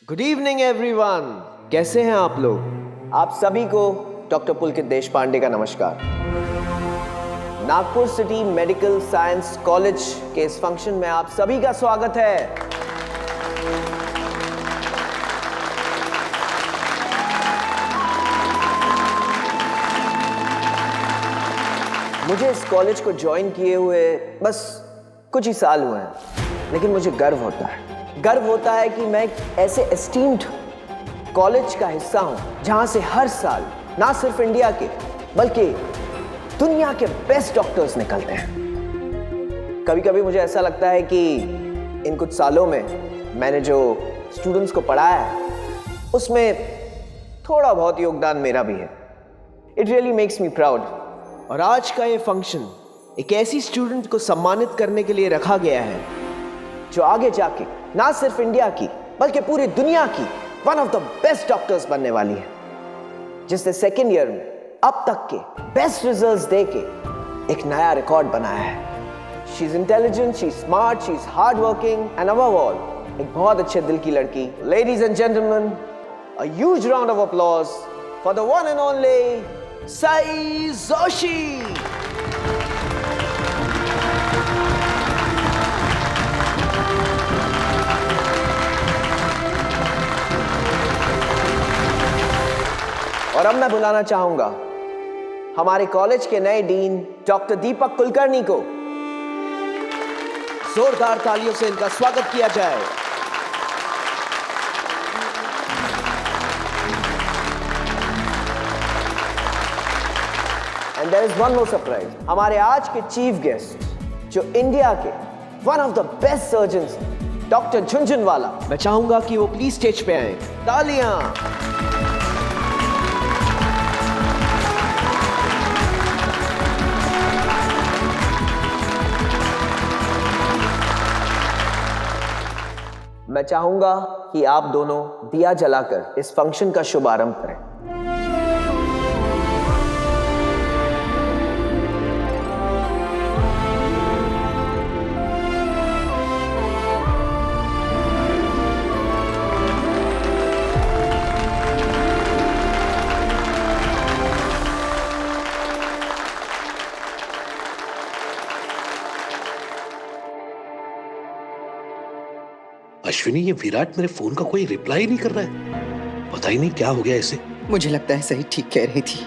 Good evening everyone. कैसे हैं आप लोग? आप सभी को डॉक्टर पुलकित देशपांडे का नमस्कार। Nagpur city medical science college के इस फंक्शन में आप सभी का स्वागत है। मुझे इस कॉलेज को ज्वाइन किए हुए बस कुछ ही साल हुए हैं, लेकिन मुझे गर्व होता है कि मैं एक ऐसे एस्टीम्ड कॉलेज का हिस्सा हूं जहां से हर साल ना सिर्फ इंडिया के बल्कि दुनिया के बेस्ट डॉक्टर्स निकलते हैं। कभी कभी मुझे ऐसा लगता है कि इन कुछ सालों में मैंने जो स्टूडेंट्स को पढ़ाया है उसमें थोड़ा बहुत योगदान मेरा भी है। It really makes me proud. और आज का ये फंक्शन एक ऐसी स्टूडेंट को सम्मानित करने के लिए रखा गया है जो आगे जाके ना सिर्फ इंडिया की बल्कि पूरी दुनिया की one of the best doctors बनने वाली है, जिसने सेकेंड ईयर में अब तक के बेस्ट रिजल्ट्स देके एक नया रिकॉर्ड बनाया है। She is intelligent, she is smart, she is hard working and above all एक बहुत अच्छे दिल की लड़की। Ladies and gentleman, a huge round of applause for the one and only Sai Joshi. और अब मैं बुलाना चाहूंगा हमारे कॉलेज के नए डीन डॉक्टर दीपक कुलकर्णी को। जोरदार तालियों से इनका स्वागत किया जाए। And there is one more surprise. हमारे आज के चीफ गेस्ट जो इंडिया के one of the best surgeons doctor Jhunjhunwala, मैं चाहूंगा कि वो प्लीज स्टेज पे आए। तालियां। मैं चाहूंगा कि आप दोनों दिया जलाकर इस फंक्शन का शुभारंभ करें। अश्विनी, ये विराट मेरे फोन का कोई रिप्लाई नहीं कर रहा है। पता ही नहीं क्या हो गया इसे। मुझे लगता है सही ठीक कह रही थी।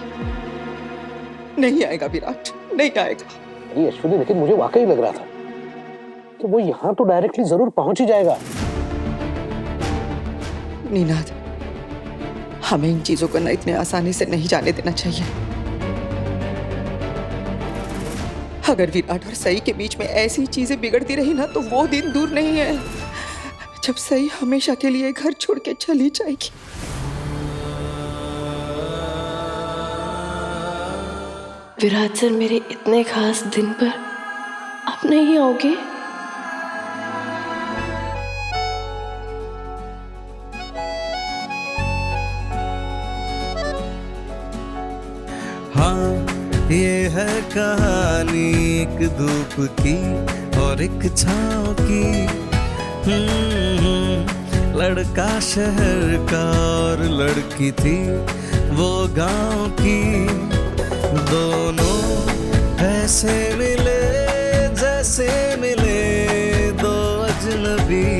नहीं आएगा विराट, नहीं आएगा। अरे अश्विनी, लेकिन मुझे वाकई लग रहा था कि वो यहाँ तो डायरेक्टली जरूर पहुंच ही जाएगा। नीनाद, हमें इन चीजों को ना इतने आसानी से नहीं जाने देना चाहिए। अगर विराट और सई के बीच में ऐसी चीजें बिगड़ती रही ना तो वो दिन दूर नहीं है जब सई हमेशा के लिए घर छोड़ के चली जाएगी। विराट सर, मेरे इतने खास दिन पर आप नहीं आओगे? हाँ, ये है कहानी एक धूप की और एक छाँव की। लड़का शहर का और लड़की थी वो गांव की। दोनों ऐसे मिले जैसे मिले दो अजनबी।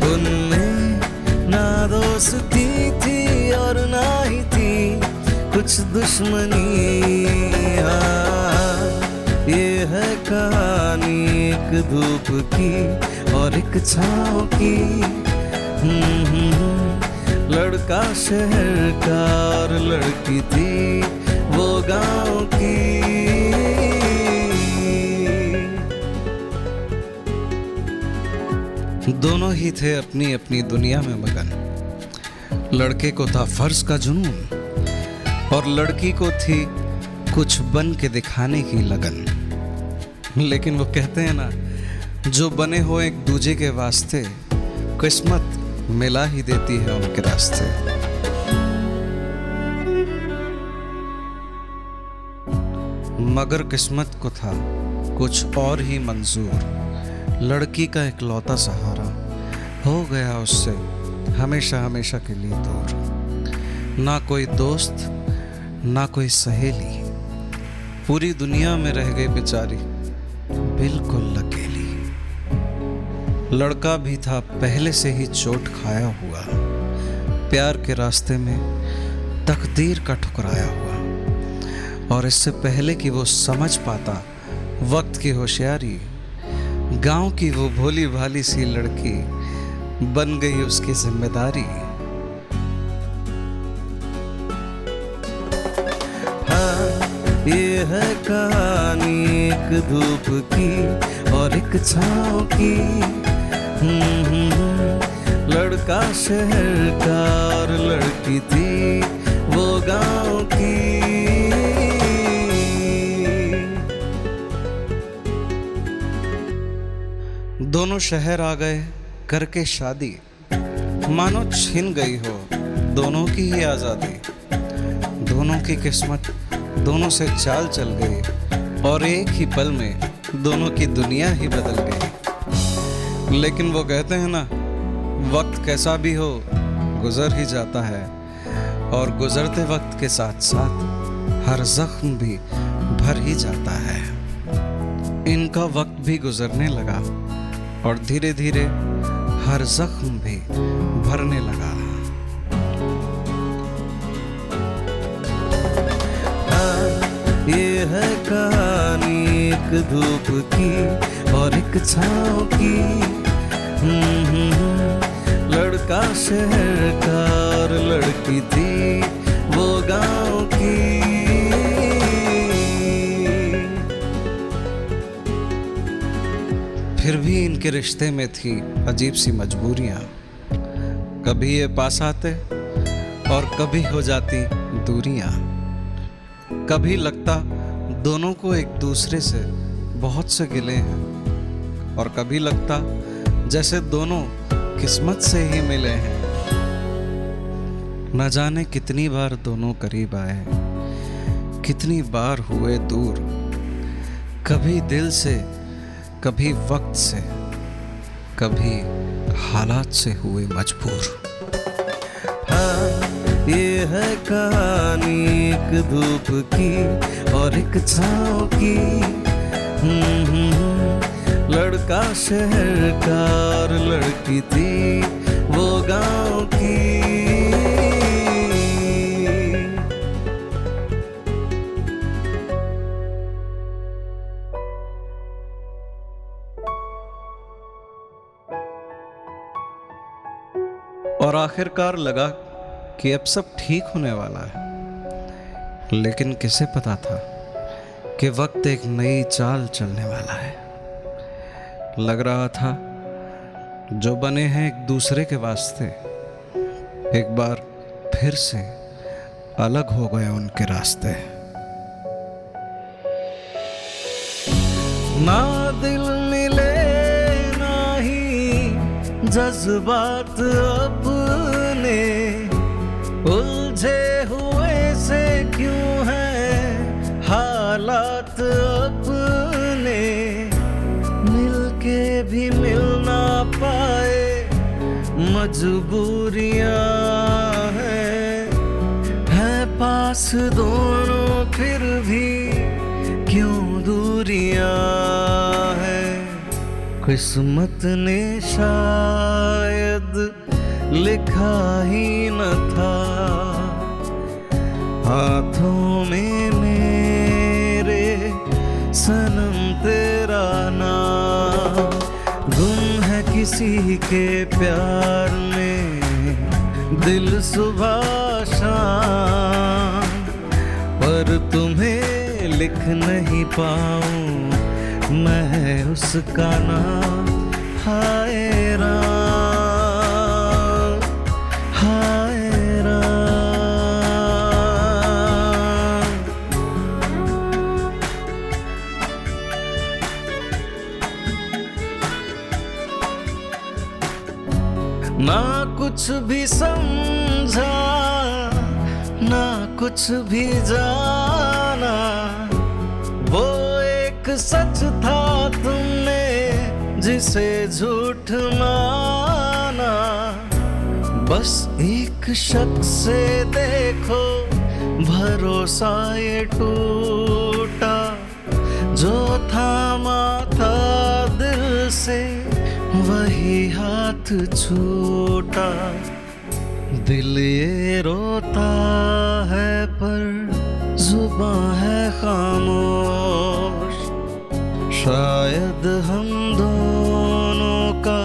उनमें ना दोस्ती थी और ना ही थी कुछ दुश्मनी। हाँ, ये है कहानी एक धूप की और एक छाँव की। लड़का शहर का और लड़की थी वो गांव की। दोनों ही थे अपनी अपनी दुनिया में मगन। लड़के को था फर्ज का जुनून और लड़की को थी कुछ बन के दिखाने की लगन। लेकिन वो कहते हैं ना, जो बने हो एक दूजे के वास्ते किस्मत मिला ही देती है उनके रास्ते। मगर किस्मत को था कुछ और ही मंजूर। लड़की का इकलौता सहारा हो गया उससे हमेशा हमेशा के लिए दूर। ना कोई दोस्त, ना कोई सहेली, पूरी दुनिया में रह गई बेचारी बिल्कुल अकेली। लड़का भी था पहले से ही चोट खाया हुआ, प्यार के रास्ते में तकदीर का ठुकराया हुआ। और इससे पहले कि वो समझ पाता वक्त की होशियारी, गांव की वो भोली भाली सी लड़की बन गई उसकी जिम्मेदारी। हाँ, ये है कहानी एक धूप की और एक छाँव की। लड़का शहर का और लड़की थी वो गांव की। दोनों शहर आ गए करके शादी, मानो छिन गई हो दोनों की ही आज़ादी। दोनों की किस्मत दोनों से चाल चल गई और एक ही पल में दोनों की दुनिया ही बदल गई। लेकिन वो कहते हैं ना, वक्त कैसा भी हो गुजर ही जाता है, और गुजरते वक्त के साथ साथ हर जख्म भी भर ही जाता है। इनका वक्त भी गुजरने लगा और धीरे धीरे हर जख्म भी भरने लगा। ये है कहानी एक धूप की और एक छाँव की। लड़का शहर का और लड़की थी वो गांव की। फिर भी इनके रिश्ते में थी अजीब सी मजबूरियां। कभी ये पास आते और कभी हो जाती दूरियां। कभी लगता दोनों को एक दूसरे से बहुत से गिले हैं, और कभी लगता जैसे दोनों किस्मत से ही मिले हैं। न जाने कितनी बार दोनों करीब आए, कितनी बार हुए दूर, कभी दिल से, कभी वक्त से, कभी हालात से हुए मजबूर। हाँ, ये है कहानी एक धूप की और एक छाँव की। लड़का शहर का और लड़की थी वो गांव की। और आखिरकार लगा कि अब सब ठीक होने वाला है, लेकिन किसे पता था कि वक्त एक नई चाल चलने वाला है। लग रहा था जो बने हैं एक दूसरे के वास्ते, एक बार फिर से अलग हो गए उनके रास्ते। ना दिल मिले ना ही जज्बात अपने, उलझे हुए से क्यों हैं हालात अपने। मिलके भी मिल ना पाए मजबूरियां हैं पास दोनों फिर भी क्यों दूरियां हैं। किस्मत ने शायद लिखा ही न था हाथों में मेरे सनम तेरा नाम। गुम है किसी के प्यार में दिल सुबह शाम, पर तुम्हें लिख नहीं पाऊं मैं उसका नाम। हाय राम, हाय राम। ना कुछ भी समझा ना कुछ भी जाना, वो एक सच था तुमने जिसे झूठ माना। बस एक शख्स से देखो भरोसा ये टूटा, जो थामा था दिल से वही हाथ छूटा। दिल ये रोता है पर जुबां है खामोश, शायद हम दोनों का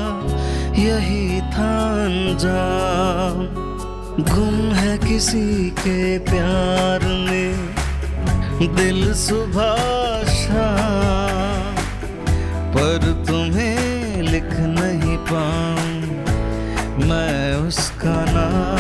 यही था अंजाम। गुम है किसी के प्यार में दिल सुबह शाम, पर तुम्हें लिख नहीं पाऊं मैं उसका नाम।